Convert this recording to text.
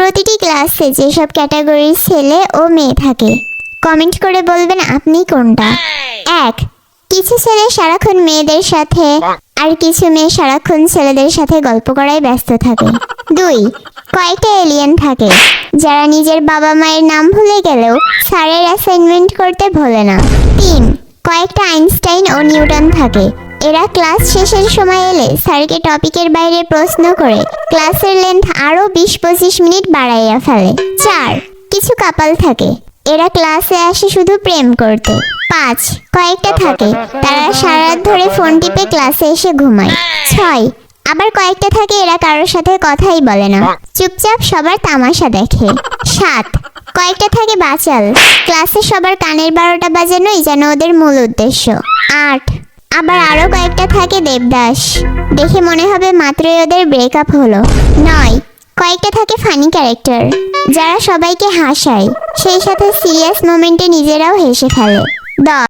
প্রতিটি ক্লাসে যেসব ক্যাটাগরির ছেলে ও মেয়ে থাকে কমেন্ট করে বলবেন আপনি কোনটা। 1. কিছু ছেলে সারাক্ষণ মেয়েদের সাথে আর কিছু মেয়ে সারাক্ষণ ছেলেদের সাথে গল্প করায় ব্যস্ত থাকে। 2. কয়েকটা এলিয়েন থাকে যারা নিজের বাবা মায়ের নাম ভুলে গেলেও স্যারের অ্যাসাইনমেন্ট করতে ভোলে না। 3. কয়েকটা আইনস্টাইন ও নিউটন থাকে, এরা ক্লাস শেষের সময় এলে স্যারকে টপিকের বাইরে প্রশ্ন করে ক্লাসের লেন্থ আরও 20-25 মিনিট বাড়াইয়া ফেলে। 4. কিছু কাপাল থাকে, এরা ক্লাসে আসে শুধু প্রেম করতে। 5. কয়েকটা থাকে তারা সারা রাত ধরে ফোন টিপে ক্লাসে এসে ঘুমায়। 6. আবার কয়েকটা থাকে এরা কারোর সাথে কথাই বলে না, চুপচাপ সবার তামাশা দেখে। 7. কয়েকটা থাকে বাচাল, ক্লাসে সবার কানের 12টা বাজানোই যেন ওদের মূল উদ্দেশ্য। 8. আবার আরো কয়েকটা থাকে দেবদাস, দেখে মনে হবে মাত্রই ওদের ব্রেকআপ হলো। 9. কয়েকটা থাকে ফানি ক্যারেক্টার যারা সবাইকে হাসায়, সেই সাথে সিরিয়াস মোমেন্টে নিজেরাও হেসে ফেলে। 10.